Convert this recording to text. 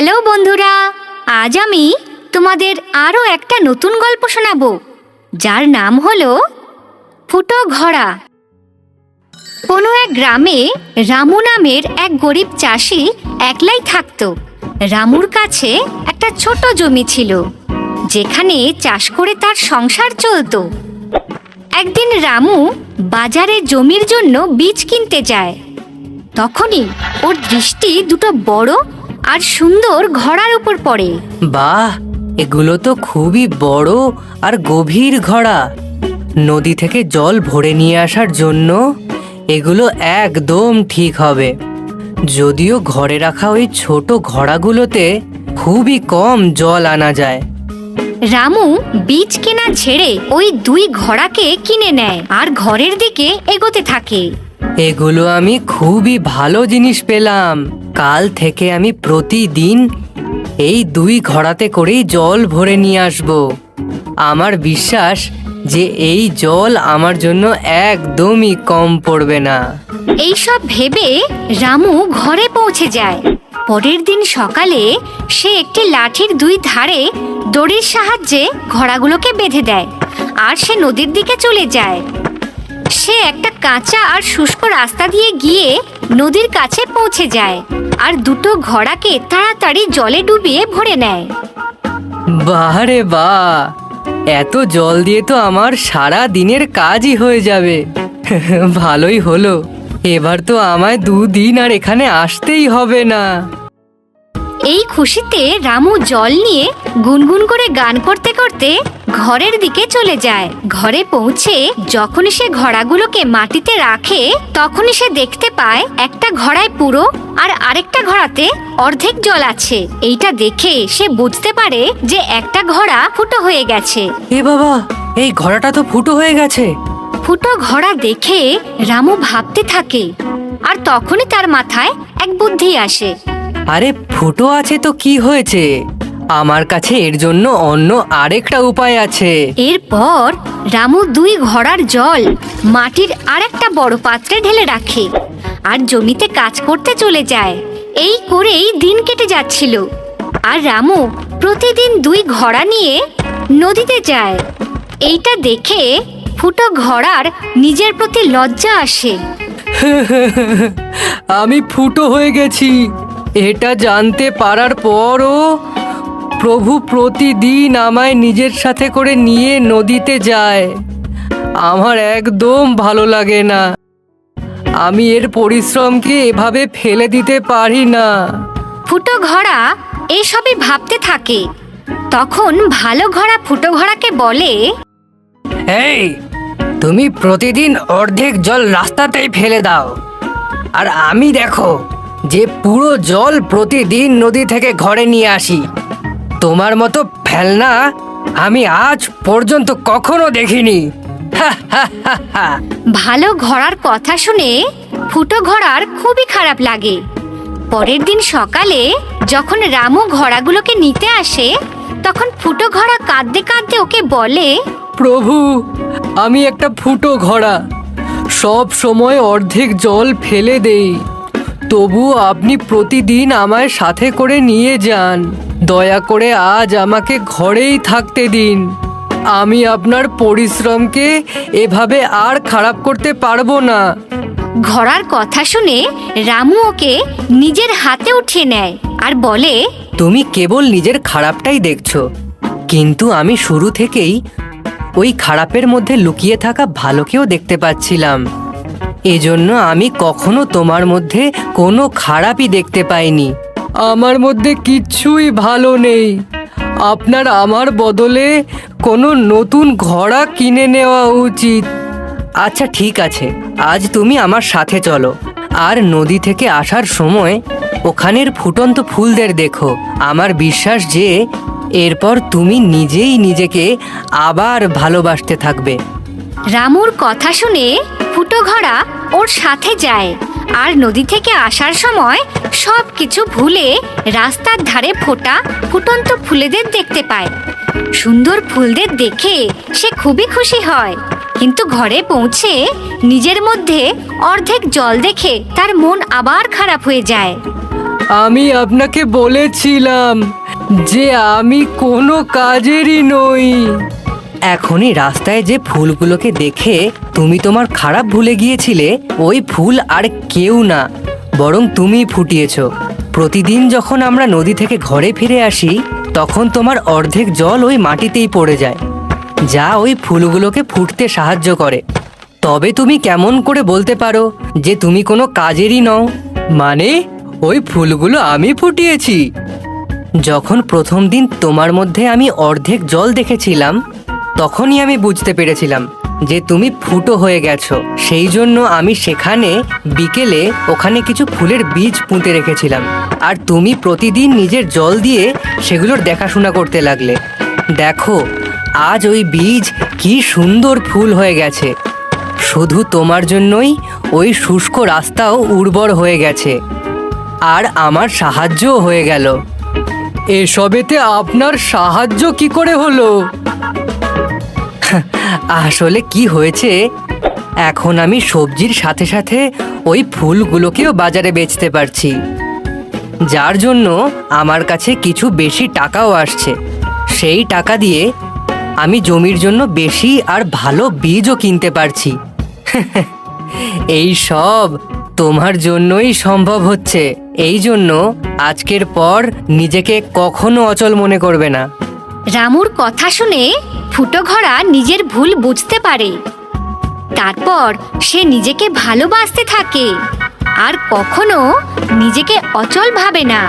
Hello বন্ধুরা, আজ আমি তোমাদের আরও একটা নতুন গল্প শোনাবো, যার নাম হলো ফুটো ঘোড়া। কোনো এক গ্রামে রামু নামের এক গরিব চাষি একলাই থাকতো। রামুর কাছে একটা ছোট জমি ছিল, যেখানে চাষ করে তার সংসার চলতো। একদিন রামু বাজারে জমির জন্য বীজ কিনতে যায়। তখনই ওর দৃষ্টি দুটো বড় আর সুন্দর ঘোড়ার উপর পড়ে। বাহ, এগুলো তো খুবই বড় আর গভীর ঘোড়া। নদী থেকে জল ভরে নিয়ে আসার জন্য এগুলো একদম ঠিক হবে। যদিও ঘরে রাখা ওই ছোট ঘোড়াগুলোতে খুবই কম জল আনা যায়। রামু বীজ কেনা ছেড়ে ওই দুই ঘোড়াকে কিনে নেয় আর ঘরের দিকে এগোতে থাকে। এগুলো আমি খুবই ভালো জিনিস পেলাম। কাল থেকে আমি প্রতিদিন এই দুই ঘোড়াতে করেই জল ভরে নিয়ে আসব। আমার বিশ্বাস যে এই জল আমার জন্য একদমই কম পড়বে না। এইসব ভেবে রামু ঘরে পৌঁছে যায়। পরের দিন সকালে সে একটি লাঠির দুই ধারে দড়ির সাহায্যে ঘোড়াগুলোকে বেঁধে দেয় আর সে নদীর দিকে চলে যায়। সে একটা কাঁচা আর শুষ্ক রাস্তা দিয়ে গিয়ে নদীর কাছে পৌঁছে যায় আর দুটো ঘোড়াকে তাড়াতাড়ি জলে ডুবিয়ে ভরে নেয়। বাহ রে বাহ, এত জল দিয়ে তো আমার সারা দিনের কাজই হয়ে যাবে। ভালোই হলো, এবার তো আমায় 2 দিন আর এখানে আসতেই হবে না। এই খুশিতে রামু জল নিয়ে গুনগুন করে গান করতে করতে ঘরের দিকে চলে যায়। ঘরে পৌঁছে যখনই সে ঘোড়াগুলোকে মাটিতে রাখে, তখনই সে দেখতে পায় একটা ঘোড়ায় পুরো আর আরেকটা ঘোড়াতে অর্ধেক জল আছে। এইটা দেখে সে বুঝতে পারে যে একটা ঘোড়া ফুটো হয়ে গেছে। এ বাবা, এই ঘোড়াটা তো ফুটো হয়ে গেছে। ফুটো ঘোড়া দেখে রামু ভাবতে থাকে আর তখনই তার মাথায় এক বুদ্ধি আসে। আরে ফুটো আছে তো কি হয়েছে, আমার কাছে এর জন্য অন্য আরেকটা উপায় আছে। এরপর রামু দুই ঘোড়ার জল মাটির আরেকটা বড় পাত্রে ঢেলে রাখে আর জমিতে কাজ করতে চলে যায়। এই করেই দিন কেটে যাচ্ছিল আর রামু প্রতিদিন দুই ঘোড়া নিয়ে নদীতে যায়। এইটা দেখে ফুটো ঘোড়ার নিজের প্রতি লজ্জা আসে। আমি ফুটো হয়ে গেছি, এটা জানতে পারার পরও প্রভু প্রতিদিন আমায় নিজের সাথে করে নিয়ে নদীতে যায়। আমার একদম ভালো লাগে না। আমি এর পরিশ্রমকে এভাবে ফেলে দিতে পারি না। ফুটো ঘোড়া এসবই ভাবতে থাকে। তখন ভালো ঘোড়া ফুটো ঘোড়াকে বলে, এই, তুমি প্রতিদিন অর্ধেক জল রাস্তাতেই ফেলে দাও, আর আমি দেখো যে পুরো জল প্রতিদিন নদী থেকে ঘরে নিয়ে আসি। তোমার মতো ফেলনা আমি আজ পর্যন্ত কখনো দেখিনি। ভালো ঘোড়ার কথা শুনে ফুটো ঘোড়ার খুবই খারাপ লাগে। পরের দিন সকালে যখন রামু ঘোড়াগুলোকে নিতে আসে, তখন ফুটো ঘোড়া কাঁদতে কাঁদতে ওকে বলে, প্রভু, আমি একটা ফুটো ঘোড়া, সব সময় অর্ধেক জল ফেলে দেই, তবু আপনি প্রতিদিন আমায় সাথে করে নিয়ে যান। দয়া করে আজ আমাকে ঘরেই থাকতে দিন। আমি আপনার পরিশ্রমকে এভাবে আর খারাপ করতে পারবো না। ঘোড়ার কথা শুনে রামু ওকে নিজের হাতে উঠিয়ে নেয় আর বলে, তুমি কেবল নিজের খারাপটাই দেখছো, কিন্তু আমি শুরু থেকেই ওই খারাপের মধ্যে লুকিয়ে থাকা ভালোকেও দেখতে পাচ্ছিলাম। এজন্য আমি কখনো তোমার মধ্যে কোনো খারাপই দেখতে পাইনি। আমার মধ্যে কিচ্ছুই ভালো নেই। আপনার আমার বদলে কোনো নতুন ঘোড়া কিনে নেওয়া উচিত। আচ্ছা ঠিক আছে, আজ তুমি আমার সাথে চলো, আর নদী থেকে আসার সময় ওখানের ফুটন্ত ফুলদের দেখো। আমার বিশ্বাস যে এরপর তুমি নিজেই নিজেকে আবার ভালোবাসতে থাকবে। রামুর কথা শুনে ফুটো ঘোড়া ওর সাথে যায় আর নদী থেকে আসার সময় সব কিছু ভুলে রাস্তার ধারে ফোটা ফুটন্ত ফুলেদের দেখতে পায়। সুন্দর ফুলদের দেখে সে খুবই খুশি হয়, কিন্তু ঘরে পৌঁছে নিজের মধ্যে অর্ধেক জল দেখে তার মন আবার খারাপ হয়ে যায়। আমি আপনাকে বলেছিলাম যে আমি কোনো কাজেরই নই। এখনই রাস্তায় যে ফুলগুলোকে দেখে তুমি তোমার খারাপ ভুলে গিয়েছিলে, ওই ফুল আর কেউ না, বরং তুমি ফুটিয়েছো। প্রতিদিন যখন আমরা নদী থেকে ঘরে ফিরে আসি, তখন তোমার অর্ধেক জল ওই মাটিতেই পড়ে যায়, যা ওই ফুলগুলোকে ফুটতে সাহায্য করে। তবে তুমি কেমন করে বলতে পারো যে তুমি কোনো কাজেরই নও? মানে ওই ফুলগুলো আমি ফুটিয়েছি? যখন প্রথম দিন তোমার মধ্যে আমি অর্ধেক জল দেখেছিলাম, তখনই আমি বুঝতে পেরেছিলাম যে তুমি ফুটো হয়ে গেছো। সেই জন্য আমি সেখানে বিকেলে ওখানে কিছু ফুলের বীজ পুঁতে রেখেছিলাম, আর তুমি প্রতিদিন নিজের জল দিয়ে সেগুলোর দেখাশোনা করতে লাগলে। দেখো, আজ ওই বীজ কি সুন্দর ফুল হয়ে গেছে। শুধু তোমার জন্যই ওই শুষ্ক রাস্তাও উর্বর হয়ে গেছে, আর আমার সাহায্যও হয়ে গেল। এসবেতে আপনার সাহায্য কি করে হলো? আসলে কি হয়েছে, এখন আমি সবজির সাথে সাথে ওই ফুলগুলোকেও বাজারে বেচতে পারছি, যার জন্য আমার কাছে কিছু বেশি টাকাও আসছে। সেই টাকা দিয়ে আমি জমির জন্য বেশি আর ভালো বীজও কিনতে পারছি। এই সব তোমার জন্যই সম্ভব হচ্ছে। এই জন্য আজকের পর নিজেকে কখনো অচল মনে করবে না। রামুর কথা শুনে ফুটো ঘোড়া নিজের ভুল বুঝতে পারে। তারপর সে নিজেকে ভালোবাসতে থাকে আর কখনো নিজেকে অচল ভাবে না।